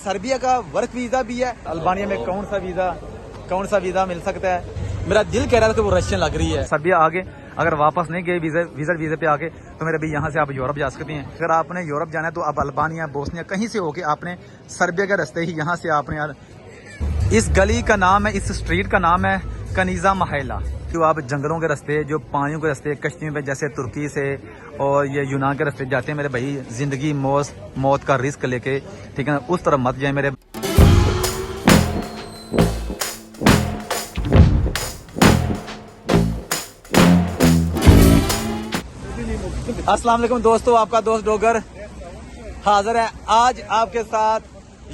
Serbia का work visa भी है। अल्बानिया में कौन सा वीजा मिल सकता है? मेरा दिल कह रहा था कि वो रशियन लग रही है। सर्बिया आगे अगर वापस नहीं गए वीजे पे आके तो मेरे भाई यहाँ से आप यूरोप जा सकते हैं। अगर आपने यूरोप जाना है तो आप अल्बानिया, बोस्निया कहीं से होके आपने सर्बिया के रास्ते ही यहाँ से आपने इस गली का नाम है, इस स्ट्रीट का नाम है कनीजा महिला। जो आप जंगलों के रास्ते, जो पानियों के रास्ते, कश्तियों पे जैसे तुर्की से और ये यूनान के रास्ते जाते हैं मेरे भाई, जिंदगी मौत का रिस्क लेके, ठीक है ना, उस तरफ मत जाए मेरे। अस्सलाम वालेकुम दोस्तों, आपका दोस्त डोगर हाजिर है आज आपके साथ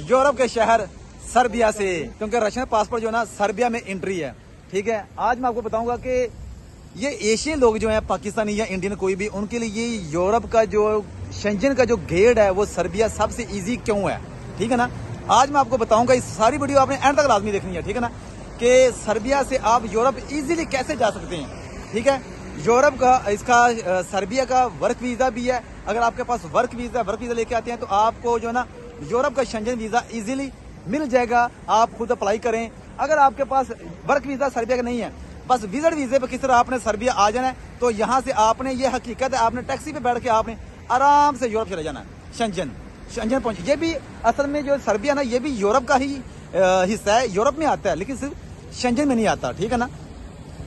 यूरोप के शहर सर्बिया से, क्योंकि रशियन पासपोर्ट जो है ना सर्बिया में एंट्री है। ठीक है, आज मैं आपको बताऊंगा कि ये एशियन लोग जो हैं, पाकिस्तानी या इंडियन कोई भी, उनके लिए ये यूरोप का जो शेंजन का जो गेट है वो सर्बिया सबसे इजी क्यों है। ठीक है ना, आज मैं आपको बताऊंगा। इस सारी वीडियो आपने एंड तक लाजमी देखनी है। ठीक है ना, कि सर्बिया से आप यूरोप इजीली कैसे जा सकते हैं। ठीक है, यूरोप का इसका सर्बिया का वर्क वीजा भी है। अगर आपके पास वर्क वीजा लेके आते हैं तो आपको जो है ना यूरोप का शेंजन वीजा इजीली मिल जाएगा। आप खुद अप्लाई करें। अगर आपके पास वर्क वीजा सर्बिया का नहीं है, बस विजिट वीजे पे किस तरह आपने सर्बिया आ जाना है, तो यहाँ से आपने, ये हकीकत है, आपने टैक्सी पे बैठ के आपने आराम से यूरोप चले जाना है। शेंजन पहुंचे। ये भी असल में जो सर्बिया ना, ये भी यूरोप का ही हिस्सा है, यूरोप में आता है, लेकिन सिर्फ शेंजन में नहीं आता। ठीक है ना,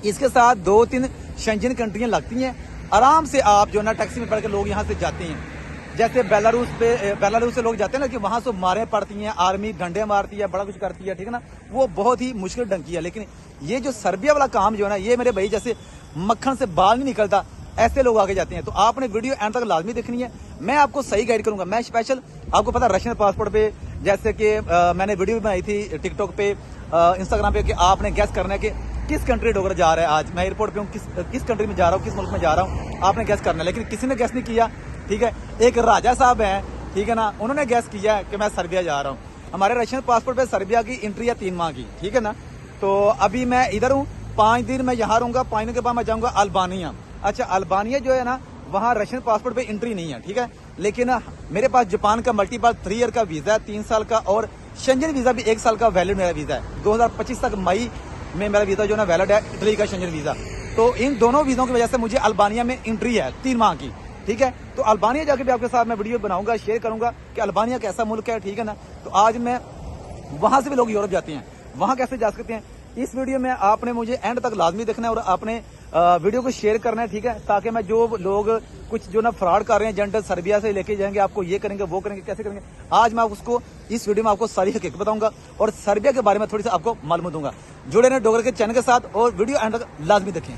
इसके साथ 2-3 शेंजन कंट्रियां लगती हैं। आराम से आप जो ना टैक्सी में बैठ के लोग यहाँ से जाते हैं। जैसे बेलारूस से लोग जाते हैं ना, कि वहां से मारें पड़ती हैं, आर्मी डंडे मारती है, बड़ा कुछ करती है। ठीक है ना, वो बहुत ही मुश्किल ढंग है। लेकिन ये जो सर्बिया वाला काम जो है ना, ये मेरे भाई जैसे मक्खन से बाल नहीं निकलता, ऐसे लोग आगे जाते हैं। तो आपने वीडियो एंड तक लाजमी देखनी है। मैं आपको सही गाइड करूंगा। मैं स्पेशल आपको पता रशियन पासपोर्ट पे, जैसे कि मैंने वीडियो भी बनाई थी टिकटॉक पे, इंस्टाग्राम पे, कि आपने गैस करना है कि किस कंट्री डोगर जा रहा है। आज मैं एयरपोर्ट पे हूँ, किस कंट्री में जा रहा हूँ, किस मुल्क में जा रहा हूँ, आपने गैस करना है। लेकिन किसी ने गैस नहीं किया। ठीक है, एक राजा साहब हैं, ठीक है ना, उन्होंने गैस किया है कि मैं सर्बिया जा रहा हूँ। हमारे रशियन पासपोर्ट पे सर्बिया की एंट्री है 3 माह की। ठीक है ना, तो अभी मैं इधर हूँ, 5 दिन मैं यहाँ रहूंगा। 5 दिन के बाद मैं जाऊंगा अल्बानिया। अच्छा, अल्बानिया जो है ना, वहाँ रशियन पासपोर्ट पे एंट्री नहीं है। ठीक है, लेकिन मेरे पास जापान का मल्टीपल 3 ईयर का वीजा है, 3 साल का, और शेंजन वीजा भी 1 साल का वैलिड मेरा वीजा है। 2025 तक मई में मेरा वीजा जो है ना वैलिड है, इटली का शेंजन वीजा। तो इन दोनों वीजों की वजह से मुझे अल्बानिया में एंट्री है 3 माह की। ठीक है, तो अल्बानिया जाके भी आपके साथ मैं वीडियो बनाऊंगा, शेयर करूंगा कि अल्बानिया कैसा मुल्क है। ठीक है ना, तो आज मैं वहां से भी लोग यूरोप जाते हैं, वहां कैसे जा सकते हैं, इस वीडियो में आपने मुझे एंड तक लाजमी देखना है और आपने वीडियो को शेयर करना है। ठीक है, ताकि मैं जो लोग कुछ जो ना फ्रॉड कर रहे हैं, एजेंट सर्बिया से लेके जाएंगे, आपको ये करेंगे, वो करेंगे, कैसे करेंगे, आज मैं उसको इस वीडियो में आपको सारी हकीकत बताऊंगा और सर्बिया के बारे में थोड़ी सी आपको मालूम दूंगा। जुड़े रहे डोगर के चैनल के साथ और वीडियो एंड तक लाजमी देखें।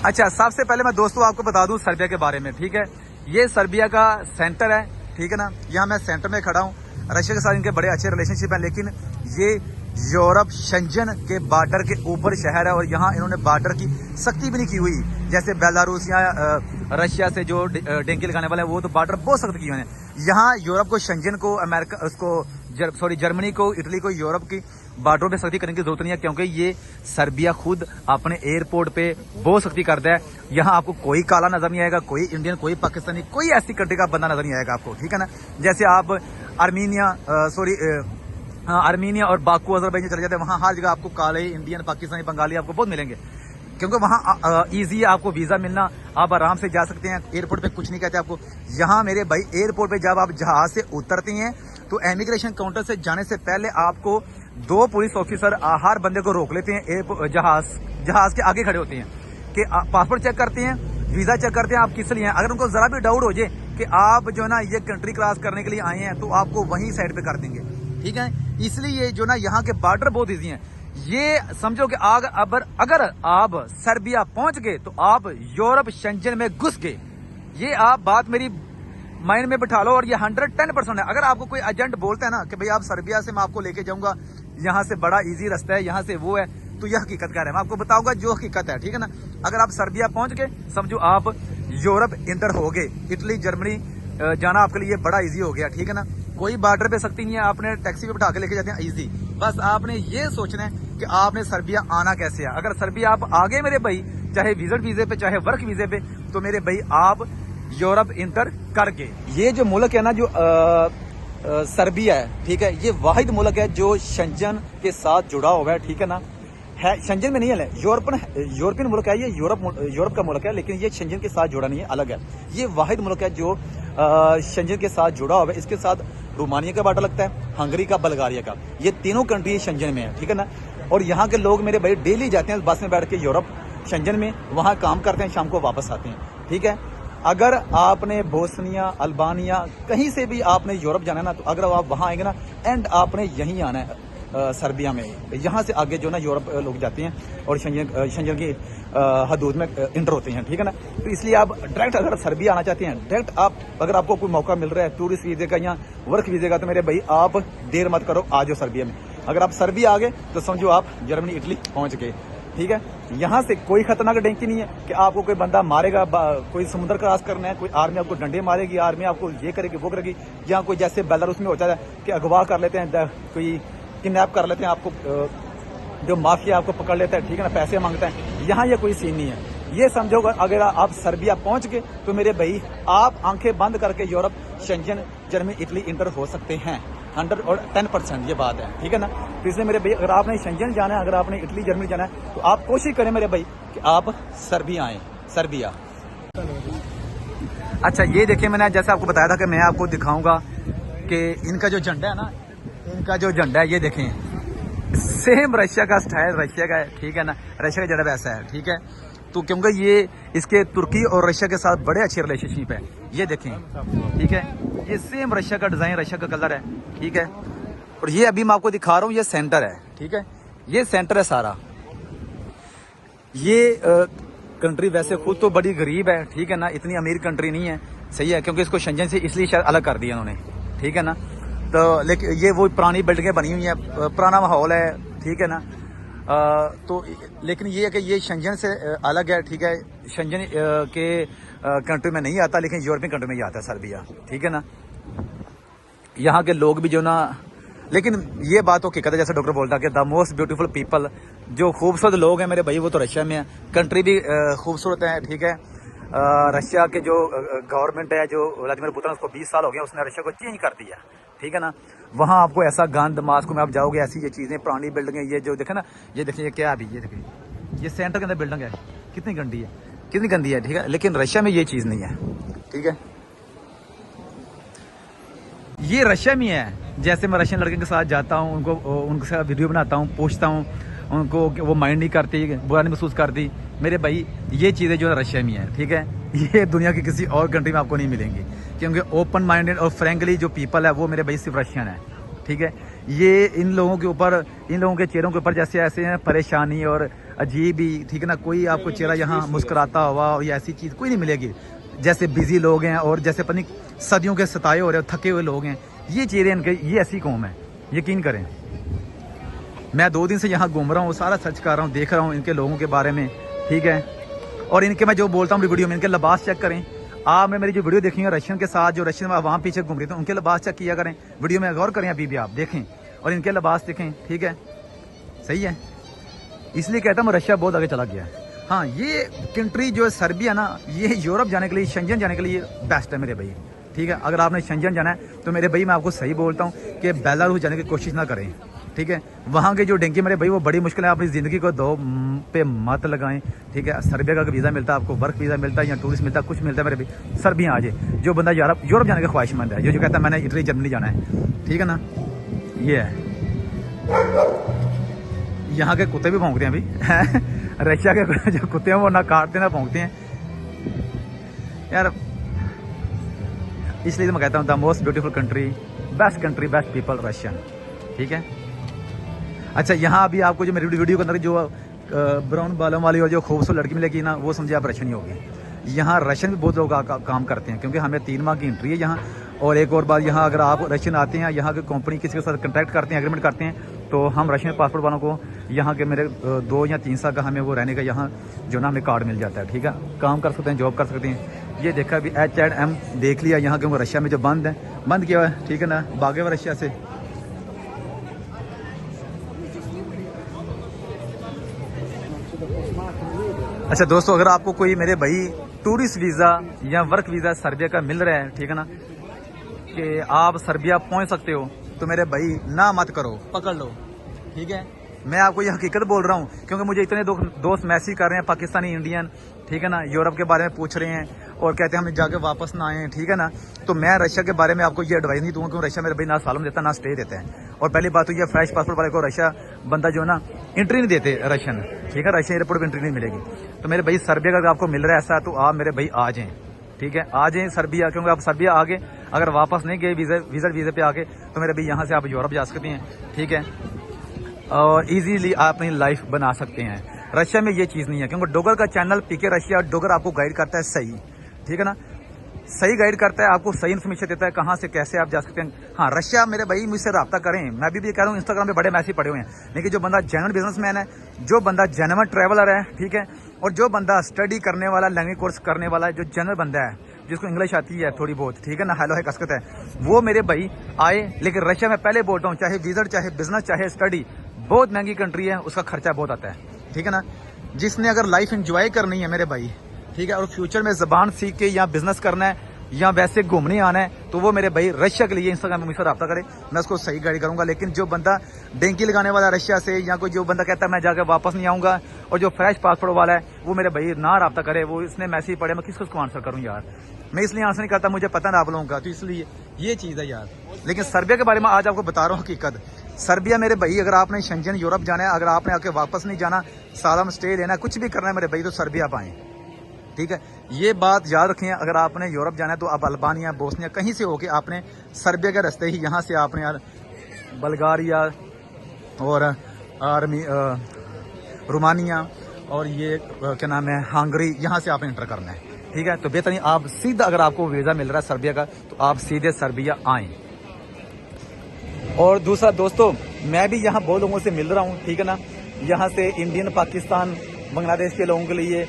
अच्छा, सबसे पहले मैं दोस्तों आपको बता दूं सर्बिया के बारे में। ठीक है, ये सर्बिया का सेंटर है। ठीक है ना, यहाँ मैं सेंटर में खड़ा हूँ। रशिया के साथ इनके बड़े अच्छे रिलेशनशिप हैं, लेकिन ये यूरोप शेंजन के बॉर्डर के ऊपर शहर है और यहाँ इन्होंने बॉर्डर की सख्ती भी नहीं की हुई। जैसे बेलारूस या रशिया से जो डेंकी लगाने वाले हैं, वो तो बॉर्डर बहुत सख्त किए हैं। यहाँ यूरोप को, शेंजन को, अमेरिका उसको जर्मनी को, इटली को यूरोप की बॉर्डरों पे सख्ती करने की जरूरत नहीं है, क्योंकि ये सर्बिया खुद अपने एयरपोर्ट पे बहुत सख्ती करता है। यहाँ आपको कोई काला नजर नहीं आएगा, कोई इंडियन, कोई पाकिस्तानी, कोई ऐसी कंट्री का बंदा नजर नहीं आएगा आपको। ठीक है ना, जैसे आप आर्मीनिया और बाकू, अजरबैजान चले जाते हैं, वहाँ हर जगह आपको काले, इंडियन, पाकिस्तानी, बंगाली आपको बहुत मिलेंगे, क्योंकि वहाँ ईजी है आपको वीजा मिलना। आप आराम से जा सकते हैं, एयरपोर्ट पे कुछ नहीं कहते आपको। यहाँ मेरे भाई एयरपोर्ट पे जब आप जहाज से उतरते हैं तो इमिग्रेशन काउंटर से जाने से पहले आपको 2 पुलिस ऑफिसर हर बंदे को रोक लेते हैं। जहाज के आगे खड़े होते हैं कि पासपोर्ट चेक करते हैं, वीजा चेक करते हैं, आप किस लिए हैं। अगर उनको जरा भी डाउट हो जाए कि आप जो है ना ये कंट्री क्रॉस करने के लिए आए हैं, तो आपको वहीं साइड पे कर देंगे। ठीक है, इसलिए जो ना यहाँ के बॉर्डर बहुत ईजी हैं। ये समझो कि अगर आप सर्बिया पहुंच गए तो आप यूरोप शेंजन में घुस गए। ये आप बात मेरी माइंड में बिठा लो और ये 110% है। अगर आपको कोई एजेंट बोलता है ना कि भाई आप सर्बिया से मैं आपको लेके जाऊंगा, यहाँ से बड़ा इजी रास्ता है, यहाँ से वो है, तो यह हकीकत कह रहे हैं। मैं आपको बताऊंगा जो हकीकत है। ठीक है ना, अगर आप सर्बिया पहुंच गए, समझो आप यूरोप इंटर हो गए। इटली, जर्मनी जाना आपके लिए बड़ा इजी हो गया। ठीक है ना, कोई बॉर्डर पे सख्ती नहीं है, आपने टैक्सी पे बिठा के लेके जाते हैं, इजी। बस आपने ये सोचना है कि आपने सर्बिया आना कैसे है। अगर सर्बिया आप आगे मेरे भाई, चाहे विजिट वीजे पे, चाहे वर्क वीजे पे, तो मेरे भाई आप यूरोप इंटर कर गए। ये जो मुल्क है ना, जो सर्बिया है, ठीक है। ये वाहिद मुल्क है जो शेंजन के साथ जुड़ा हुआ है, ठीक है ना। है शेंजन में नहीं है, यूरोपियन मुल्क है, ये यूरोप का मुल्क है, लेकिन ये शेंजन के साथ जुड़ा नहीं है, अलग है। ये वाहिद मुल्क है जो शेंजन के साथ जुड़ा हुआ है। इसके साथ रोमानिया का बार्डर लगता है, हंगरी का, बल्गारिया का, ये तीनों कंट्री शेंजन में है, ठीक है ना। और यहाँ के लोग मेरे भाई डेली जाते हैं बस में बैठ के यूरोप शेंजन में, वहाँ काम करते हैं, शाम को वापस आते हैं, ठीक है। अगर आपने बोस्निया, अल्बानिया, कहीं से भी आपने यूरोप जाना है ना, तो अगर आप वहाँ आएंगे ना, एंड आपने यहीं आना है सर्बिया में। यहाँ से आगे जो ना यूरोप लोग जाते हैं और शेंजन की हदूद में इंटर होते हैं, ठीक है ना। तो इसलिए आप डायरेक्ट अगर सर्बिया आना चाहते हैं, डायरेक्ट आप, अगर आपको कोई मौका मिल रहा है टूरिस्ट वीजे का या वर्क वीजे का, तो मेरे भाई आप देर मत करो, आ जाओ सर्बिया में। अगर आप सर्बिया आ गए तो समझो आप जर्मनी, इटली पहुंच गए, ठीक है। यहाँ से कोई खतरनाक डेंकी नहीं है कि आपको कोई बंदा मारेगा, कोई समुद्र क्रॉस करना है, कोई आर्मी आपको डंडे मारेगी, आर्मी आपको ये करेगी, वो करेगी। यहाँ कोई जैसे बेलारूस में होता है कि अगवा कर लेते हैं, कोई किडनैप कर लेते हैं आपको, जो माफिया आपको पकड़ लेता है, ठीक है ना, पैसे मांगता है। यहाँ ये कोई सीन नहीं है। ये समझो अगर आप सर्बिया पहुंच गए तो मेरे भाई आप आंखें बंद करके Europe, Schengen, Germany, Italy enter हो सकते हैं 110%, ये बात है, ठीक है ना। तो इसलिए मेरे भाई अगर आपने शेंजन जाना है, अगर आपने इटली, जर्मनी जाना है, तो आप कोशिश करें मेरे भाई कि आप सर्बिया आए, सर्बिया। अच्छा ये देखिए, मैंने जैसे आपको बताया था कि मैं आपको दिखाऊंगा कि इनका जो झंडा है ना, इनका जो झंडा है, ये देखें, सेम रशिया का स्टाइल, रशिया का है, ठीक है ना। रशिया का झंडा वैसा है, ठीक है। तो क्योंकि ये इसके तुर्की और रशिया के साथ बड़े अच्छे रिलेशनशिप है, ये देखें, ठीक है। ये सेम रशिया का डिजाइन, रशिया का कलर है, ठीक है। और ये अभी मैं आपको दिखा रहा हूँ, ये सेंटर है, ठीक है। ये सेंटर है सारा। ये कंट्री वैसे खुद तो बड़ी गरीब है, ठीक है ना, इतनी अमीर कंट्री नहीं है, सही है, क्योंकि इसको शेंजन से इसलिए शायद अलग कर दिया उन्होंने, ठीक है ना। तो लेकिन ये वो पुरानी बिल्डिंगें बनी हुई हैं, पुराना माहौल है, ठीक है ना। तो लेकिन ये है कि ये शेंजन से अलग है, ठीक है। शेंजन के कंट्री में नहीं आता, लेकिन यूरोपियन कंट्री में ही आता है सर्बिया, ठीक है ना। यहाँ के लोग भी जो ना, लेकिन ये बात तो कहता है, जैसे डॉक्टर बोलता है कि द मोस्ट ब्यूटीफुल पीपल, जो खूबसूरत लोग हैं मेरे भाई, वो तो रशिया में है। कंट्री भी खूबसूरत है, ठीक है। रशिया के जो गवर्नमेंट है, जो व्लादिमीर पुतिन, उसको 20 साल हो गए, उसने रशिया को चेंज कर दिया, ठीक है ना। वहाँ आपको ऐसा गंद, मास्को में आप जाओगे, ऐसी ये चीज़ें, पुरानी बिल्डिंगें, ये जो देखे ना, ये देखिए, ये क्या अभी, ये देखिए, ये सेंटर के अंदर बिल्डिंग है, कितनी गंदी है, कितनी गंदी है, ठीक है। लेकिन रशिया में ये चीज़ नहीं है, ठीक है। ये रशिया में है। जैसे मैं रशियन लड़के के साथ जाता हूँ, उनके साथ वीडियो बनाता हूँ, पूछता हूँ उनको, वो माइंड नहीं करती, बुरा नहीं महसूस करती। मेरे भाई ये चीज़ें जो है रशिया में है, ठीक है। ये दुनिया की किसी और कंट्री में आपको नहीं मिलेंगी, क्योंकि ओपन माइंडेड और फ्रेंकली जो पीपल है, वो मेरे भाई सिर्फ रशियन है, ठीक है। ये इन लोगों के ऊपर, इन लोगों के चेहरों के ऊपर जैसे ऐसे हैं परेशानी और अजीब ही, ठीक है ना। कोई आपको चेहरा यहाँ मुस्कुराता हुआ और ये ऐसी चीज़ कोई नहीं मिलेगी। जैसे बिजी लोग हैं और जैसे पता नहीं सदियों के सताए हो रहे हो, थके हुए लोग हैं, ये चेहरे इनके, ये ऐसी कौम है, यकीन करें। मैं 2 दिन से यहाँ घूम रहा हूँ, सारा सर्च कर रहा हूँ, देख रहा हूँ इनके लोगों के बारे में, ठीक है। और इनके मैं जो बोलता हूँ वीडियो में, इनके लिबास चेक करें। आप मेरी जो वीडियो देखी है रशियन के साथ, जो रशियन वहाँ पीछे घूम रही थी, उनके लिबास चेक किया करें, वीडियो में गौर करें, अभी भी आप देखें और इनके लिबास देखें, ठीक है, सही है। इसलिए कहता हूँ रशिया बहुत आगे चला गया है। हाँ, ये कंट्री जो है सर्बिया ना, ये यूरोप जाने के लिए, शेंजन जाने के लिए बेस्ट है मेरे भाई, ठीक है। अगर आपने शेंजन जाना है तो मेरे भाई मैं आपको सही बोलता हूँ कि बेलारूस जाने की कोशिश ना करें, ठीक है। वहाँ के जो डेंकी मेरे भाई, वो बड़ी मुश्किल है, अपनी ज़िंदगी को दो पे मत लगाएं, ठीक है। सर्बिया का वीज़ा मिलता है आपको, वर्क वीज़ा मिलता है या टूरिस्ट मिलता है, कुछ मिलता है मेरे भाई, सर्बिया आ जाए। जो बंदा यूरोप जाने का ख्वाहिशमंद है, जो कहता है मैंने इटली, जर्मनी जाना है, ठीक है ना, ये है। यहाँ के कुत्ते भी भौंकते हैं अभी रशिया के जो कुत्ते हैं वो ना काटते हैं ना भौंकते हैं यार। इसलिए तो मैं कहता हूँ the most beautiful country, best people, Russian, ठीक है। अच्छा, यहाँ अभी आपको जो मेरी वीडियो के अंदर जो ब्राउन बालों वाली और जो खूबसूरत लड़की मिलेगी ना, वो समझे आप रशियन ही होगी। यहाँ रशियन भी बहुत लोग काम करते हैं, क्योंकि हमें 3 माह की एंट्री है यहाँ। और एक और बात, यहाँ अगर आप रशियन आते हैं, यहाँ की कंपनी किसी के साथ कॉन्टैक्ट करते हैं, एग्रीमेंट करते हैं, तो हम रशियन पासपोर्ट वालों को यहाँ के मेरे 2 या 3 साल का हमें वो रहने का यहाँ जो ना हमें कार्ड मिल जाता है, ठीक है। काम कर सकते हैं, जॉब कर सकते हैं। ये देखा अभी H&M देख लिया यहाँ, क्योंकि रशिया में जो बंद किया हुआ है, ठीक है ना, भागे हुए रशिया से। अच्छा दोस्तों, अगर आपको कोई मेरे भाई टूरिस्ट वीज़ा या वर्क वीज़ा सर्बिया का मिल रहा है, ठीक है ना, कि आप सर्बिया पहुंच सकते हो तो मेरे भाई ना मत करो, पकड़ लो, ठीक है। मैं आपको ये हकीकत बोल रहा हूँ क्योंकि मुझे इतने दोस्त मैसेज कर रहे हैं, पाकिस्तानी, इंडियन, ठीक है ना, यूरोप के बारे में पूछ रहे हैं और कहते हैं हम जाके वापस ना आए, ठीक है ना। तो मैं रशिया के बारे में आपको ये एडवाइस नहीं दूंगा क्योंकि रशिया मेरे भाई ना सालम देता ना स्टे देता है। और पहली बात तो ये फ्रेश पासपोर्ट वाले को रशिया बंदा जो है ना एंट्री नहीं देते रशियन, ठीक है, रशिया एयरपोर्ट पर एंट्री नहीं मिलेगी। तो मेरे भाई सर्बिया का अगर आपको मिल रहा है ऐसा तो आप मेरे भाई आ जाएँ, ठीक है, आ जाएँ सर्बिया, क्योंकि आप सर्बिया आगे अगर वापस नहीं गए वीज़ा पे आके तो मेरे भाई यहाँ से आप यूरोप जा सकते हैं, ठीक है, और इजीली आप अपनी लाइफ बना सकते हैं। रशिया में ये चीज़ नहीं है क्योंकि डोगर का चैनल पीके रशिया डोगर आपको गाइड करता है सही, ठीक है ना, सही गाइड करता है, आपको सही इन्फॉर्मेशन देता है कहाँ से कैसे आप जा सकते हैं। हाँ, रशिया मेरे भाई मुझसे रब्ता करें, मैं भी कह रहा हूँ, इंस्टाग्राम पे बड़े मैसेज पड़े हुए हैं, लेकिन जो बंदा जेन्युइन बिजनेसमैन है, जो बंदा जेन्युइन ट्रैवलर है, ठीक है, और जो बंदा स्टडी करने वाला, लैंग्वेज कोर्स करने वाला है, जो जेन्युइन बंदा है, जिसको इंग्लिश आती है थोड़ी बहुत, ठीक है ना, हेलो है कसकत है, वो मेरे भाई आए। लेकिन रशिया में पहले बोलता हूँ, चाहे विजिट, चाहे बिजनेस, चाहे स्टडी, बहुत महंगी कंट्री है, उसका खर्चा बहुत आता है, ठीक है ना। जिसने अगर लाइफ एंजॉय करनी है मेरे भाई, ठीक है, और फ्यूचर में जबान सीख के या बिजनेस करना है या वैसे घूमने आना है तो वो मेरे भाई रशिया के लिए इंस्टाग्राम में मुझसे रब्ता करे, मैं उसको सही गाइड करूंगा। लेकिन जो बंदा डेंकी लगाने वाला रशिया से, या कोई जो बंदा कहता है मैं जाकर वापस नहीं आऊंगा, और जो फ्रेश पासपोर्ट वाला है वो मेरे भाई ना रब्ता करे, वो इसने मैसेज पढ़े, मैं किसको आंसर करूँ यार, मैं इसलिए आंसर नहीं करता, मुझे पता ना आप लोगों का, तो इसलिए ये चीज़ है यार। लेकिन सर्बिया के बारे में आज आपको बता रहा हूँ हकीकत। सर्बिया मेरे भाई, अगर आपने शेंजन यूरोप जाना है, अगर आपने आके वापस नहीं जाना, सालम स्टे लेना है, कुछ भी करना है मेरे भाई, तो सर्बिया आप आएँ, ठीक है। ये बात याद रखें, अगर आपने यूरोप जाना है तो आप अल्बानिया, बोस्निया, कहीं से होके आपने सर्बिया के रास्ते ही यहाँ से आपने यार बल्गारिया और रोमानिया और ये क्या नाम है हंगरी, यहाँ से आपने एंटर करना है, ठीक है। तो बेहतर नहीं, आप सीधा, अगर आपको वीज़ा मिल रहा है सर्बिया का तो आप सीधे सर्बिया आएँ। और दूसरा दोस्तों, मैं भी यहाँ बहुत लोगों से मिल रहा हूँ, ठीक है ना, यहाँ से इंडियन, पाकिस्तान, बांग्लादेश के लोगों के लिए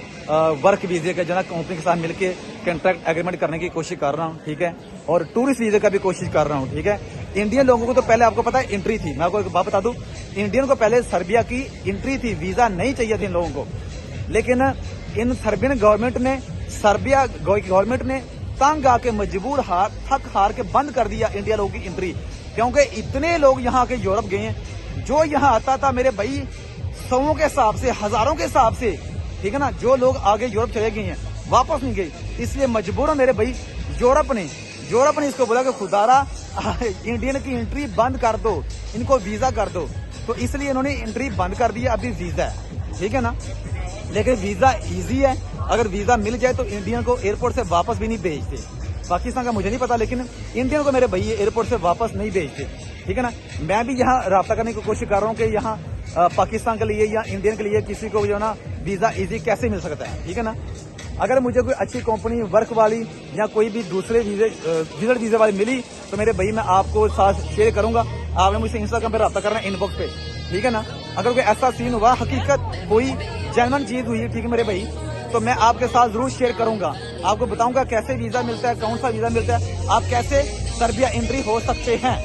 वर्क वीज़े का जो ना कंपनी के साथ मिलके कॉन्ट्रैक्ट एग्रीमेंट करने की कोशिश कर रहा हूँ, ठीक है, और टूरिस्ट वीज़े का भी कोशिश कर रहा हूँ, ठीक है। इंडियन लोगों को तो पहले आपको पता है एंट्री थी, मैं आपको एक बात बता दूं, इंडियन को पहले सर्बिया की एंट्री थी, वीज़ा नहीं चाहिए थी इन लोगों को, लेकिन इन सर्बियन गवर्नमेंट ने, सर्बिया गवर्नमेंट ने तंग आके मजबूर थक हार के बंद कर दिया इंडिया लोगों की एंट्री, क्योंकि इतने लोग यहाँ के यूरोप गए हैं। जो यहाँ आता था मेरे भाई सौों के हिसाब से, हजारों के हिसाब से, ठीक है ना, जो लोग आगे यूरोप चले गए हैं वापस नहीं गए, इसलिए मजबूरन मेरे भाई यूरोप ने इसको बोला कि खुदारा इंडियन की एंट्री बंद कर दो, इनको वीजा कर दो, तो इसलिए इन्होंने एंट्री बंद कर दी है। अभी वीजा है, ठीक है ना, लेकिन वीजा इजी है, अगर वीजा मिल जाए तो इंडियन को एयरपोर्ट से वापस भी नहीं भेजते। पाकिस्तान का मुझे नहीं पता, लेकिन इंडियन को मेरे भाई एयरपोर्ट से वापस नहीं भेजते, ठीक है ना। मैं भी यहाँ रब्ता करने की कोशिश कर रहा हूँ कि यहाँ पाकिस्तान के लिए या इंडियन के लिए किसी को जो ना वीजा इजी कैसे मिल सकता है, ठीक है ना। अगर मुझे कोई अच्छी कंपनी वर्क वाली या कोई भी दूसरे विजिट वीजा वाली मिली तो मेरे भाई मैं आपको साथ शेयर करूंगा। आपने मुझसे इंस्टाग्राम पे रब्ता करना है, इनबॉक्स पे, ठीक है ना। अगर कोई ऐसा सीन हुआ, हकीकत कोई जेन्युइन चीज हुई, ठीक है मेरे भाई, तो मैं आपके साथ जरूर शेयर करूंगा, आपको बताऊंगा कैसे वीजा मिलता है, कौन सा वीजा मिलता है, आप कैसे सर्बिया एंट्री हो सकते हैं।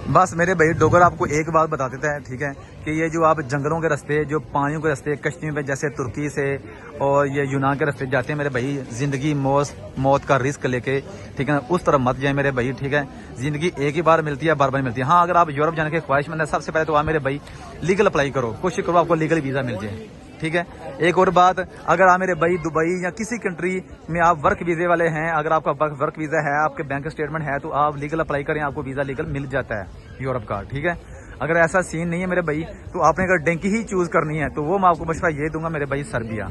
बस मेरे भाई डोगर आपको एक बात बता देता है, ठीक है, कि ये जो आप जंगलों के रास्ते, जो पानियों के रास्ते, कश्तियों पे जैसे तुर्की से और ये यूनान के रास्ते जाते हैं मेरे भाई, जिंदगी मौत का रिस्क लेके, ठीक है, उस तरफ मत जाए मेरे भाई, ठीक है। जिंदगी एक ही बार मिलती है, बार बार मिलती है। हाँ, अगर आप यूरोप जाने के ख्वाहिशमंद है, सबसे पहले तो आप मेरे भाई लीगल अप्लाई करो, कोशिश करो आपको लीगल वीजा मिल जाए, ठीक है। एक और बात, अगर आप मेरे भाई दुबई या किसी कंट्री में आप वर्क वीजे वाले हैं, अगर आपका वर्क वीजा है, आपके बैंक स्टेटमेंट है, तो आप लीगल अप्लाई करें, आपको वीजा लीगल मिल जाता है यूरोप का, ठीक है। अगर ऐसा सीन नहीं है मेरे भाई, तो आपने अगर डेंकी ही चूज करनी है तो वो मैं आपको मशवरा ये दूंगा मेरे भाई, सर्बिया,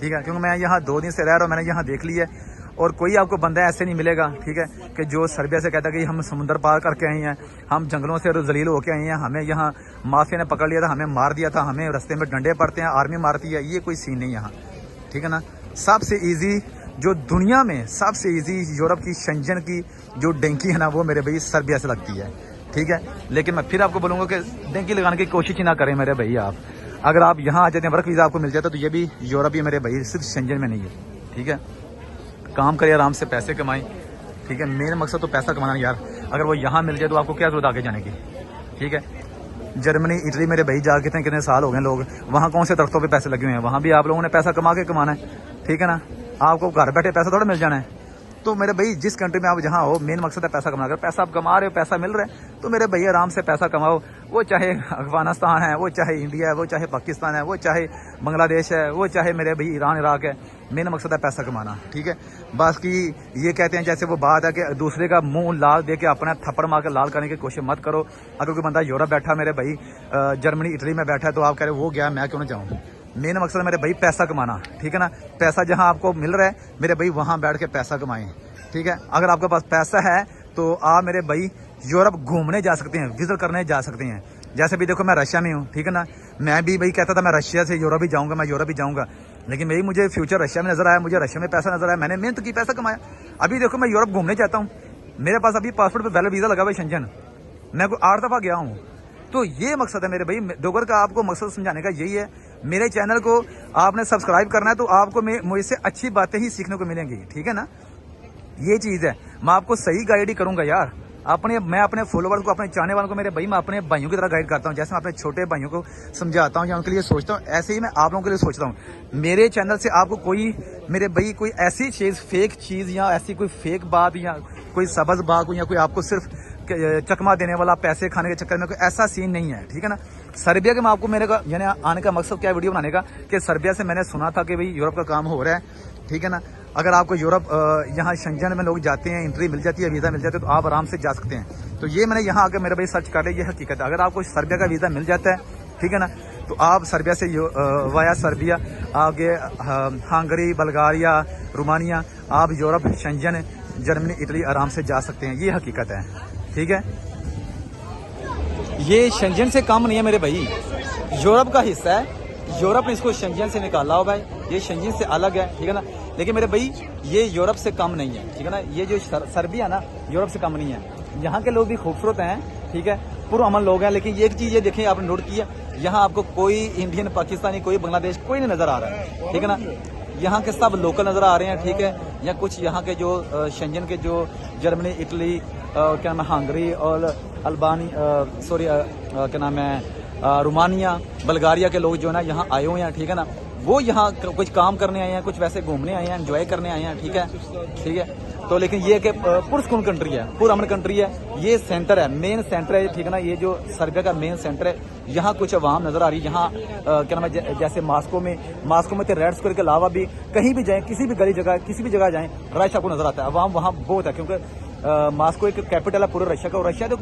ठीक है, क्योंकि मैं यहाँ 2 दिन से रह रहा हूँ, मैंने यहाँ देख लिया है, और कोई आपको बंदा ऐसे नहीं मिलेगा, ठीक है, कि जो सर्बिया से कहता है कि हम समुद्र पार करके आए हैं, हम जंगलों से जलील होके आए हैं, हमें यहाँ माफिया ने पकड़ लिया था, हमें मार दिया था, हमें रास्ते में डंडे पड़ते हैं, आर्मी मारती है, ये कोई सीन नहीं यहाँ, ठीक है ना। सबसे ईजी जो दुनिया में सबसे ईजी यूरोप की शेंजन की जो डेंकी है ना, वो मेरे भाई सर्बिया से लगती है, ठीक है। लेकिन मैं फिर आपको बोलूँगा कि डेंकी लगाने की कोशिश ही ना करें मेरे भाई। आप अगर आप यहाँ आ जाते हैं, वर्क वीज़ा आपको मिल जाता है, तो ये भी यूरोप ही मेरे भाई, सिर्फ शेंजन में नहीं है, ठीक है। काम करिए, आराम से पैसे कमाएं, ठीक है। मेरा मकसद तो पैसा कमाना यार, अगर वो यहाँ मिल जाए तो आपको क्या जरूरत आगे जाने की, ठीक है। जर्मनी, इटली मेरे भाई जा के कितने साल हो गए, लोग वहाँ कौन से दरख्तों पे पैसे लगे हुए हैं, वहाँ भी आप लोगों ने पैसा कमा के कमाना है, ठीक है ना। आपको घर बैठे पैसा थोड़ा मिल जाना है, तो मेरे भाई जिस कंट्री में आप जहाँ हो, मेन मकसद है पैसा कमाना। अगर पैसा आप कमा रहे हो, पैसा मिल रहा है, तो मेरे भाई आराम से पैसा कमाओ। वो चाहे अफगानिस्तान है, वो चाहे इंडिया है, वो चाहे पाकिस्तान है, वो चाहे बांग्लादेश है, वो चाहे मेरे भाई ईरान इराक है, मेन मकसद है पैसा कमाना, ठीक है। बाकी ये कहते हैं जैसे वो बात है कि दूसरे का मुंह लाल दे के अपना थप्पड़ मार कर लाल करने की कोशिश मत करो। अगर कोई बंदा यूरोप बैठा मेरे भाई, जर्मनी इटली में बैठा है, तो आप कह रहे हो वो गया मैं क्यों ना जाऊँ। मेन मकसद है मेरे भाई पैसा कमाना, ठीक है ना। पैसा जहां आपको मिल रहा है मेरे भाई, वहां बैठ के पैसा कमाएं, ठीक है। अगर आपके पास पैसा है तो आप मेरे भाई यूरोप घूमने जा सकते हैं, विजिट करने जा सकते हैं। जैसे भी देखो मैं रशिया में हूँ, ठीक है ना। मैं भी भाई कहता था मैं रशिया से यूरोप ही जाऊँगा, मैं यूरोप ही जाऊँगा, लेकिन भाई मुझे फ्यूचर रशिया में नजर आया, मुझे रशिया में पैसा नजर आया, मैंने मेहनत की, पैसा कमाया। अभी देखो मैं यूरोप घूमने जाता हूँ, मेरे पास अभी पासपोर्ट पर वैलिड वीज़ा लगा हुआ है शेंजन, मैं कोई 8 दफ़ा गया हूँ। तो ये मकसद है मेरे भाई डोगर का, आपको मकसद समझाने का यही है। मेरे चैनल को आपने सब्सक्राइब करना है, तो आपको मुझसे अच्छी बातें ही सीखने को मिलेंगी, ठीक है ना। ये चीज़ है, मैं आपको सही गाइड ही करूंगा यार। मैं अपने फॉलोवर्स को, अपने चाहने वालों को मेरे भाई, मैं अपने भाइयों की तरह गाइड करता हूँ। जैसे मैं अपने छोटे भाइयों को समझाता हूँ या उनके लिए सोचता हूँ, ऐसे ही मैं आप लोगों के लिए सोचता हूँ। मेरे चैनल से आपको कोई मेरे भाई कोई ऐसी चीज़, फेक चीज़ या ऐसी कोई फेक बात या कोई सबज बात या कोई आपको सिर्फ चकमा देने वाला, पैसे खाने के चक्कर में, कोई ऐसा सीन नहीं है, ठीक है ना। सर्बिया के मैं आपको मेरे का यानी आने का मकसद क्या है वीडियो बनाने का, कि सर्बिया से मैंने सुना था कि भाई यूरोप का काम हो रहा है, ठीक है ना। अगर आपको यूरोप यहाँ शेंजन में लोग जाते हैं, एंट्री मिल जाती है, वीज़ा मिल जाता है, तो आप आराम से जा सकते हैं। तो ये मैंने यहाँ आकर मेरे भाई सर्च कर लिया, ये हकीकत है। अगर आपको सर्बिया का वीज़ा मिल जाता है, ठीक है ना, तो आप सर्बिया से वाया सर्बिया आगे हंगरी, बल्गारिया, रोमानिया, आप यूरोप, शेंजन, जर्मनी, इटली आराम से जा सकते हैं। ये हकीकत है, ठीक है। ये शेंजन से कम नहीं है मेरे भाई, यूरोप का हिस्सा है। यूरोप ने इसको शेंजन से निकाला हुआ है, ये शेंजन से अलग है, ठीक है ना। लेकिन मेरे भाई ये यूरोप से कम नहीं है, ठीक है ना। ये जो सर्बिया ना, यूरोप से कम नहीं है। यहाँ के लोग भी खूबसूरत हैं, ठीक है, पुरअमन लोग हैं। लेकिन एक चीज़ ये देखें, आपने नोट की है, यहाँ आपको कोई इंडियन, पाकिस्तानी, कोई बांग्लादेश, कोई नहीं नज़र आ रहा है, ठीक है ना। यहाँ के सब लोकल नज़र आ रहे हैं, ठीक है। या कुछ यहाँ के जो शेंजन के, जो जर्मनी, इटली, क्या नाम है, हंगरी और अल्बानी, सॉरी क्या नाम है, रोमानिया, बल्गारिया के लोग जो है ना यहाँ आए हुए हैं, ठीक है ना। वो यहाँ कुछ काम करने आए हैं, कुछ वैसे घूमने आए हैं, एंजॉय करने आए हैं, ठीक है, ठीक है। तो लेकिन ये कि पुरस्कून कंट्री है, पुरअमन कंट्री है, ये सेंटर है, मेन सेंटर है, ठीक है ना। ये जो सर्बिया का मेन सेंटर है, यहाँ कुछ अवाम नजर आ रही है। यहाँ क्या नाम है, जैसे मास्को में तो रेड स्क्वायर के अलावा भी कहीं भी जाएं, किसी भी गली जगह, किसी भी जगह जाएं, रश आपको नजर आता है। अवाम वहाँ बहुत है, क्योंकि मास्को एक कैपिटल है पूरे रशिया का, और रशिया तो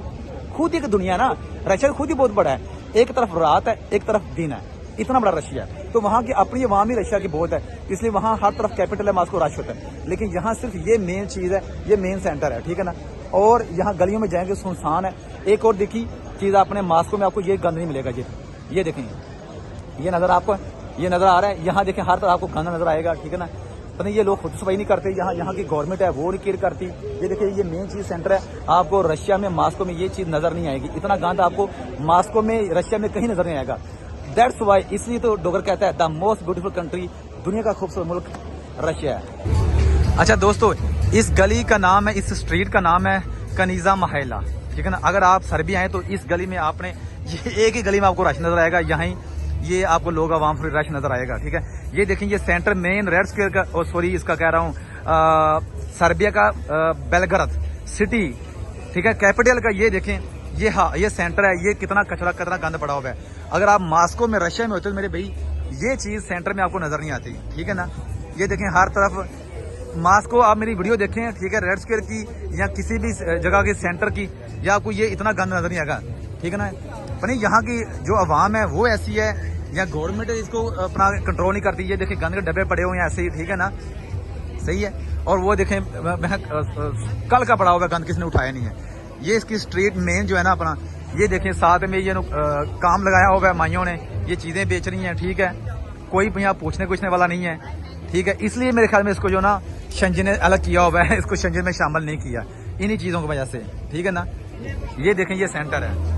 खुद ही एक दुनिया है ना, रशिया खुद ही बहुत बड़ा है। एक तरफ रात है, एक तरफ दिन है, इतना बड़ा रशिया है। तो वहाँ की अपनी अवाम ही रशिया की बहुत है, इसलिए वहाँ हर तरफ कैपिटल है, मास्को रश होता है। लेकिन यहाँ सिर्फ ये मेन चीज़ है, ये मेन सेंटर है, ठीक है ना। और यहाँ गलियों में जाएंगे सुनसान है। एक और देखी चीज़, आपने मास्को में आपको ये गंद नहीं मिलेगा। ये देखें, ये नज़र आपको, ये नज़र आ रहा है, यहाँ देखें हर तरफ आपको गंद नज़र आएगा, ठीक है ना। पता नहीं ये लोग खुद सफाई नहीं करते, यहाँ की गवर्नमेंट है वो नहीं केयर करती। ये देखिए, ये मेन चीज़ सेंटर है, आपको रशिया में, मास्को में ये चीज़ नज़र नहीं आएगी। इतना गंद आपको मास्को में, रशिया में कहीं नज़र नहीं आएगा। दैट्स वाई, इसलिए तो डोगर कहता है द मोस्ट ब्यूटीफुल कंट्री, दुनिया का खूबसूरत मुल्क रशिया है। अच्छा दोस्तों, इस गली का नाम है, इस स्ट्रीट का नाम है कनीजा महिला, ठीक है ना। अगर आप सर्बिया हैं तो इस गली में आपने, ये एक ही गली में आपको रश नजर आएगा, यहाँ ये आपको लोग आवाम फ्री रश नजर आएगा, ठीक है। ये देखें, ये सेंटर मेन रेड स्क्वायर का, और सॉरी इसका कह रहा हूँ सर्बिया का बेलग्राद सिटी, ठीक है, कैपिटल का। ये देखें, ये हाँ, ये सेंटर है, ये कितना कचरा, कितना गंद पड़ा हुआ है। अगर आप मास्को में, रशिया में होते तो मेरे भाई ये चीज़ सेंटर में आपको नजर नहीं आती, ठीक है ना। ये देखें हर तरफ मास्को, आप मेरी वीडियो देखें, ठीक है, रेड स्क्वायर की या किसी भी जगह के सेंटर की, या आपको ये इतना गंद नजर नहीं आएगा, ठीक है ना। पर नहीं, यहाँ की जो आवाम है वो ऐसी है, या गवर्नमेंट इसको अपना कंट्रोल नहीं करती। ये देखें गंद के डब्बे पड़े हुए हैं ऐसे ही, ठीक है ना, सही है। और वो देखें कल का पड़ा हुआ गंद, किसने उठाया नहीं है। ये इसकी स्ट्रीट मेन जो है ना अपना, ये देखें साथ में ये काम लगाया हुआ है माइयों ने, ये चीज़ें बेच रही हैं, ठीक है। कोई यहाँ पूछने कुछने वाला नहीं है, ठीक है। इसलिए मेरे ख्याल में इसको जो ना शेंजन ने अलग किया हुआ है, इसको शेंजन में शामिल नहीं किया, इन्हीं चीज़ों की वजह से, ठीक है ना। ये देखें, ये सेंटर है,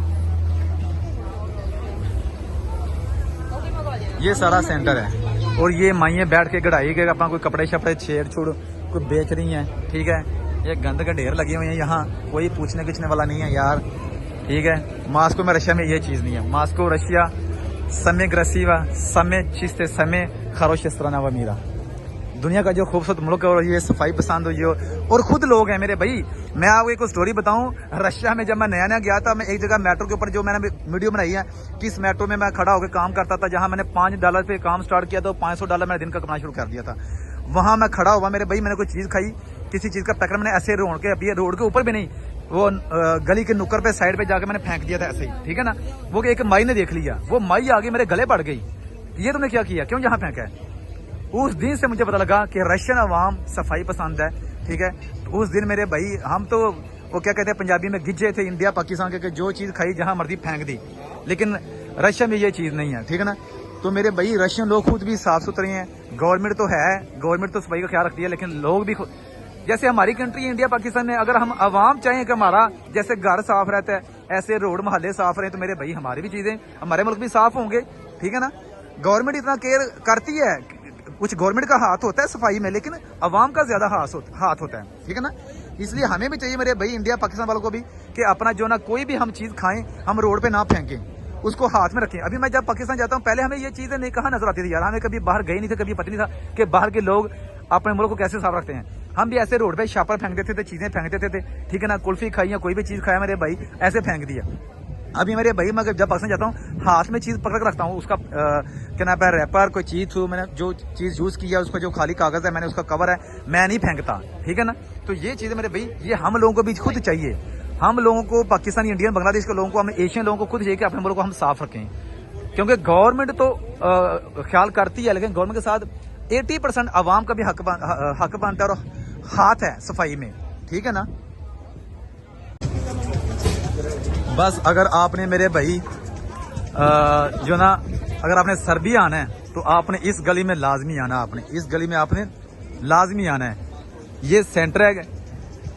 ये सारा सेंटर है। और ये माइयाँ बैठ के गढ़ाई के अपना कोई कपड़े शपड़े छेड़ छुड़ कोई बेच रही हैं, ठीक है। ये गंद के ढेर लगे हुए हैं, यहाँ कोई पूछने कुछने वाला नहीं है यार, ठीक है। मास्को में, रशिया में ये चीज़ नहीं है। मास्को रशिया समय ग्रसीवा समय चीस्ते समय खरोश स्त्राना व मीरा, दुनिया का जो खूबसूरत मुल्क है और ये सफाई पसंद हुई हो और खुद लोग हैं मेरे भाई। मैं आपको एक स्टोरी बताऊं, रशिया में जब मैं नया नया गया था, मैं एक जगह मेट्रो के ऊपर जो मैंने वीडियो बनाई है कि इस मेट्रो में मैं खड़ा होकर काम करता था, जहां मैंने $5 पे काम स्टार्ट किया तो $500 मैंने दिन का कमाना शुरू कर दिया था। वहां मैं खड़ा हुआ मेरे भाई, मैंने कोई चीज खाई, किसी चीज का पैकेट मैंने ऐसे रोड के, अभी रोड के ऊपर भी नहीं, वो गली के नुक्कर पे साइड पे जाकर मैंने फेंक दिया था ऐसे ही, ठीक है ना। वो एक माई ने देख लिया, वो माई आगे मेरे गले पड़ गई, ये तुमने क्या किया, क्यों यहाँ फेंका है। उस दिन से मुझे पता लगा कि रशियन अवाम सफाई पसंद है, ठीक है। तो उस दिन मेरे भाई, हम तो वो क्या कहते हैं पंजाबी में गिज्जे थे इंडिया पाकिस्तान के, जो चीज खाई जहां मर्जी फेंक दी, लेकिन रशिया में ये चीज नहीं है, ठीक है ना। तो मेरे भाई रशियन लोग खुद भी साफ सुथरे हैं, गवर्नमेंट तो है, गवर्नमेंट तो सफाई का ख्याल रखती है, लेकिन लोग भी जैसे हमारी कंट्री इंडिया पाकिस्तान में, अगर हम अवाम चाहें कि हमारा जैसे घर साफ रहता है ऐसे रोड मोहल्ले साफ रहे, तो मेरे भाई हमारी भी चीजें, हमारे मुल्क भी साफ होंगे, ठीक है ना। गवर्नमेंट इतना केयर करती है, कुछ गवर्नमेंट का हाथ होता है सफाई में, लेकिन अवाम का ज्यादा हाथ होता है, ठीक है ना। इसलिए हमें भी चाहिए मेरे भाई इंडिया पाकिस्तान वालों को भी कि अपना जो ना कोई भी हम चीज खाएं, हम रोड पे ना फेंकें, उसको हाथ में रखें। अभी मैं जब पाकिस्तान जाता हूँ, पहले हमें ये चीजें नहीं कहाँ नजर आती थी यार, हमें कभी बाहर गए नहीं थे, कभी पता नहीं था कि बाहर के लोग अपने मुल्क को कैसे साफ रखते हैं। हम भी ऐसे रोड पे शापर फेंक देते थे, चीजें फेंक देते थे, ठीक है ना। कुल्फी खाई या कोई भी चीज खाया मेरे भाई ऐसे फेंक दिया। अभी मेरे भाई मैं जब पाकिस्तान जाता हूँ, हाथ में चीज पकड़ के रखता हूँ, उसका क्या नाम है, रैपर कोई चीज थी, मैंने जो चीज यूज किया उसका जो खाली कागज है, मैंने उसका कवर है, मैं नहीं फेंकता, ठीक है ना। तो ये चीजें मेरे भाई, ये हम लोगों को भी खुद चाहिए, हम लोगों को, पाकिस्तानी, इंडियन, बांग्लादेश के लोगों को, हम एशियन लोगों को खुद चाहिए कि अपने मुल्क को हम साफ रखें, क्योंकि गवर्नमेंट तो ख्याल करती है, लेकिन गवर्नमेंट के साथ 80% अवाम का भी हक बनता है और हाथ है सफाई में, ठीक है ना। बस अगर आपने मेरे भाई जो ना, अगर आपने सर्बिया आना है तो आपने इस गली में लाजमी आना, आपने इस गली में आपने लाजमी आना है। ये सेंटर है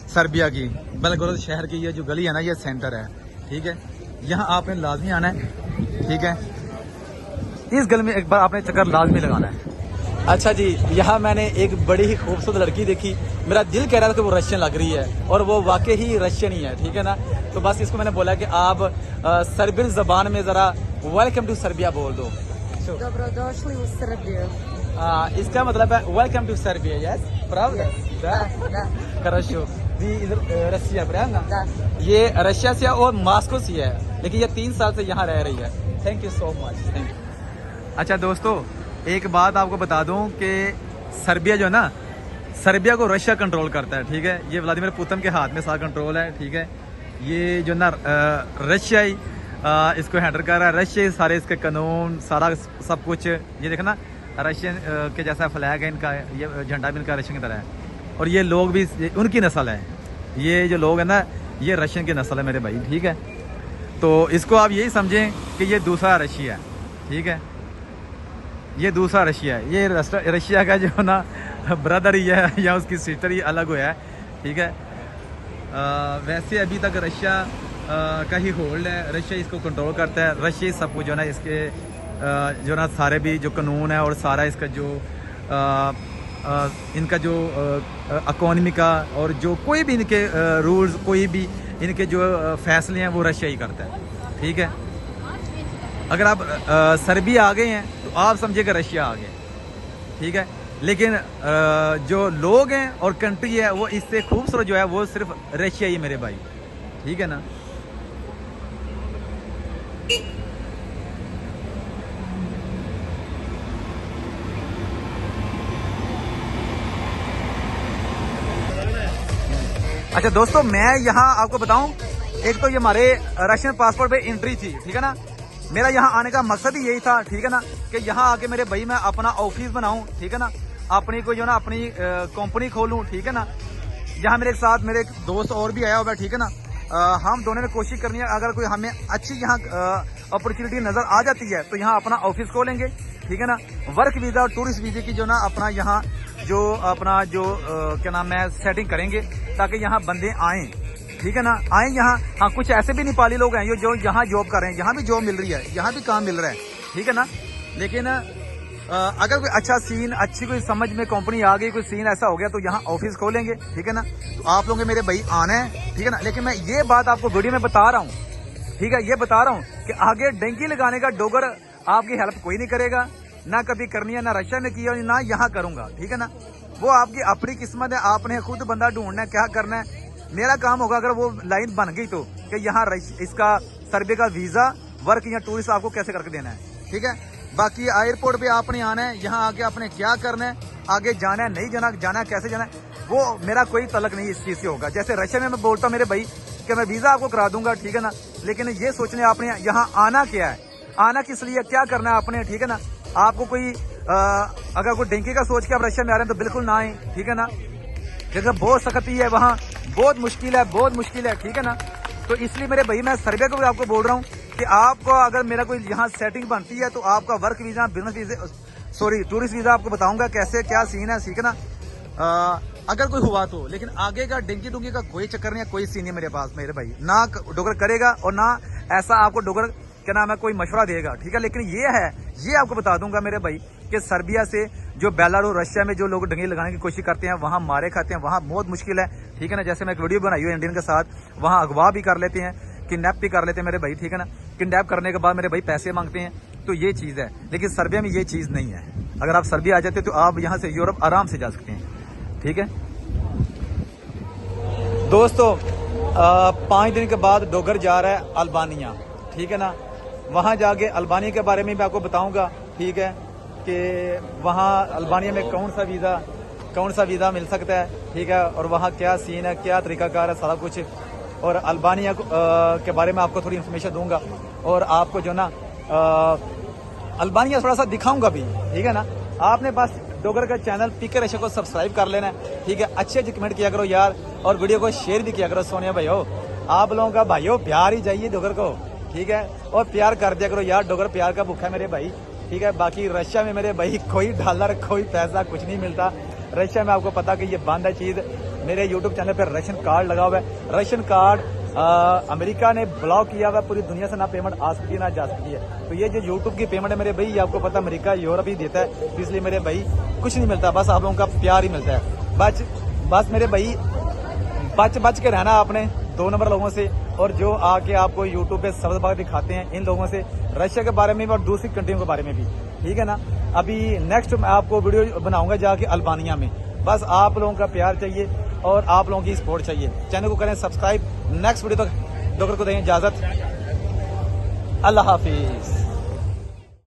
सर्बिया की, बेलगोरोद शहर की ये जो गली है ना, ये सेंटर है, ठीक है। यहाँ आपने लाजमी आना है, ठीक है। इस गली में एक बार आपने चक्कर लाजमी लगाना है। अच्छा जी, यहाँ मैंने एक बड़ी ही खूबसूरत लड़की देखी, मेरा दिल कह रहा था कि वो रशियन लग रही है, और वो वाकई ही रशियन ही है, ठीक है ना। तो बस इसको मैंने बोला कि आप सर्बियन जबान में जरा वेलकम टू सर्बिया बोल दो। Dobrodošli u Srbiju. इसका मतलब है welcome to Serbia, yes, правда? Da, da. Хорошо. ये इधर रशिया पर है ना? Da. ये रशिया से और मॉस्को से है, लेकिन ये 3 साल से यहाँ रह रही है। Thank you so much, thank you. अच्छा दोस्तों, एक बात आपको बता दूं कि सर्बिया जो है ना, सर्बिया को रशिया कंट्रोल करता है, ठीक है। ये व्लादिमीर पुतिन के हाथ में सारा कंट्रोल है, ठीक है। ये जो ना रशिया ही इसको हैंडल कर रहा है, रशिया ही सारे इसके कानून, सारा सब कुछ। ये देखो ना, रशियन के जैसा फ्लैग है इनका, ये झंडा भी इनका रशियन की तरह है, और ये लोग भी उनकी नस्ल है, ये जो लोग है ना, ये रशियन की नस्ल है मेरे भाई, ठीक है। तो इसको आप यही समझें कि ये दूसरा रशिया है, ठीक है। ये दूसरा रशिया है, ये रशिया का जो ना ब्रदर ही है या उसकी सिस्टर ही अलग हुआ है, ठीक है। वैसे अभी तक रशिया का ही होल्ड है, रशिया इसको कंट्रोल करता है, रशिया सब कुछ जो ना इसके जो ना सारे भी जो कानून है और सारा इसका जो इनका जो इकोनॉमी का और जो कोई भी इनके रूल्स, कोई भी इनके जो फैसले हैं वो रशिया ही करता है, ठीक है। अगर आप सर्बिया आ गए हैं तो आप समझिएगा रशिया आ गए, ठीक है। लेकिन जो लोग हैं और कंट्री है वो इससे खूबसूरत जो है वो सिर्फ रशिया ही मेरे भाई, ठीक है ना। अच्छा दोस्तों, मैं यहाँ आपको बताऊं, एक तो ये हमारे रशियन पासपोर्ट पे एंट्री थी, ठीक है ना। मेरा यहाँ आने का मकसद ही यही था, ठीक है ना, कि यहाँ आके मेरे भाई मैं अपना ऑफिस बनाऊं, ठीक है ना, अपनी कोई जो ना अपनी कंपनी खोलूं, ठीक है ना। यहाँ मेरे साथ मेरे एक दोस्त और भी आया हुआ है, ठीक है ना। हम दोनों ने कोशिश करनी है, अगर कोई हमें अच्छी यहाँ अपॉर्चुनिटी नजर आ जाती है तो यहाँ अपना ऑफिस खोलेंगे, ठीक है ना। वर्क वीजा और टूरिस्ट वीजे की जो ना अपना यहाँ जो अपना जो क्या नाम है सेटिंग करेंगे, ताकि यहाँ बंदे आएँ, ठीक है ना, आए यहाँ। हाँ, कुछ ऐसे भी नेपाली लोग हैं जो यहाँ जॉब कर रहे हैं, यहाँ भी जॉब मिल रही है, यहाँ भी काम मिल रहा है, ठीक है ना। लेकिन अगर कोई अच्छा सीन, अच्छी कोई समझ में कंपनी आ गई, कोई सीन ऐसा हो गया तो यहाँ ऑफिस खोलेंगे, ठीक है ना। तो आप लोगों मेरे भाई आना है, ठीक है ना। लेकिन मैं ये बात आपको वीडियो में बता रहा हूँ, ठीक है, ये बता रहा हूँ कि आगे डंकी लगाने का डोगर आपकी हेल्प कोई नहीं करेगा, ना कभी करनी है, ना रशिया में की है, ना यहाँ करूंगा, ठीक है ना। वो आपकी अपनी किस्मत है, आपने खुद बंदा ढूंढना है, क्या करना है। मेरा काम होगा अगर वो लाइन बन गई तो कि यहाँ इसका सर्बिया का वीजा, वर्क या टूरिस्ट आपको कैसे करके देना है, ठीक है। बाकी एयरपोर्ट पे आपने आना है, यहाँ आके आपने क्या करना है, आगे जाना है नहीं जाना है कैसे जाना है, वो मेरा कोई तलक नहीं इस चीज़ से होगा। जैसे रशिया में मैं बोलता हूँ मेरे भाई कि मैं वीज़ा आपको करा दूंगा, ठीक है ना, लेकिन ये सोचने आपने यहाँ आना क्या है, आना किस लिए, क्या करना है आपने, ठीक है ना। आपको कोई अगर कोई डेंकी का सोच के आप रशिया में आ रहे हैं तो बिल्कुल ना आए, ठीक है ना, जगह बहुत सख्ती है वहाँ, बहुत मुश्किल है, ठीक है ना। तो इसलिए मेरे भाई मैं सर्बिया को भी आपको बोल रहा हूँ कि आपको अगर मेरा कोई यहाँ सेटिंग बनती है तो आपका work visa, business visa, sorry tourist visa आपको बताऊंगा कैसे क्या सीन है, ठीक है ना। अगर कोई हुआ तो, लेकिन आगे का डेंकी डुंकी का कोई चक्कर नहीं है, कोई सीन नहीं मेरे पास मेरे भाई, ना डोगर करेगा और ना ऐसा आपको डोगर क्या नाम है कोई मशवरा देगा, ठीक है। लेकिन ये आपको बता दूंगा मेरे भाई कि सर्बिया से जो बेलारूस रशिया में जो लोग डंगे लगाने की कोशिश करते हैं वहाँ मारे खाते हैं, वहाँ बहुत मुश्किल है, ठीक है ना। जैसे मैं एक वीडियो बनाई हुई इंडियन के साथ, वहाँ अगवा भी कर लेते हैं, किडनैप भी कर लेते हैं मेरे भाई, ठीक है ना। किडनैप करने के बाद मेरे भाई पैसे मांगते हैं, तो ये चीज़ है। लेकिन सर्बिया में ये चीज़ नहीं है। अगर आप सर्बिया आ जाते तो आप यहाँ से यूरोप आराम से जा सकते हैं, ठीक है दोस्तों। 5 दिन के बाद डोगर जा रहा है अल्बानिया, ठीक है ना। वहाँ जाके अल्बानिया के बारे में मैं आपको बताऊंगा, ठीक है, कि वहाँ अल्बानिया में कौन सा वीज़ा मिल सकता है, ठीक है, और वहाँ क्या सीन है, क्या तरीकाकार है, सारा कुछ। और अल्बानिया के बारे में आपको थोड़ी इन्फॉर्मेशन दूंगा और आपको जो ना अल्बानिया थोड़ा सा दिखाऊंगा भी, ठीक है ना। आपने बस डोगर का चैनल पीके रशिया को सब्सक्राइब कर लेना है, ठीक है। अच्छे कमेंट किया करो यार, और वीडियो को शेयर भी किया करो। सोनिया भाई हो, आप लोगों का भाई हो, प्यार ही चाहिए डोगर को, ठीक है, और प्यार कर दिया करो यार, डोगर प्यार का भूखा है मेरे भाई, ठीक है। बाकी रशिया में मेरे भाई कोई डॉलर कोई पैसा कुछ नहीं मिलता रशिया में, आपको पता कि ये बंद है चीज़। मेरे यूट्यूब चैनल पर राशन कार्ड लगा हुआ है, राशन कार्ड अमेरिका ने ब्लॉक किया हुआ है, पूरी दुनिया से ना पेमेंट आ सकती है ना जा सकती है। तो ये जो यूट्यूब की पेमेंट है मेरे भाई, ये आपको पता अमेरिका यूरोप ही देता है, तो इसलिए मेरे भाई कुछ नहीं मिलता, बस आप लोगों का प्यार ही मिलता है। बस मेरे भाई बच के रहना आपने 2 नंबर लोगों से, और जो आके आपको यूट्यूब पे सबसे बात दिखाते हैं इन लोगों से, रशिया के बारे में भी और दूसरी कंट्रियों के बारे में भी, ठीक है ना। अभी नेक्स्ट मैं आपको वीडियो बनाऊंगा जाके अल्बानिया में। बस आप लोगों का प्यार चाहिए और आप लोगों की सपोर्ट चाहिए। चैनल को करें सब्सक्राइब। नेक्स्ट वीडियो तक डोगर को दें इजाजत। अल्लाह हाफिज।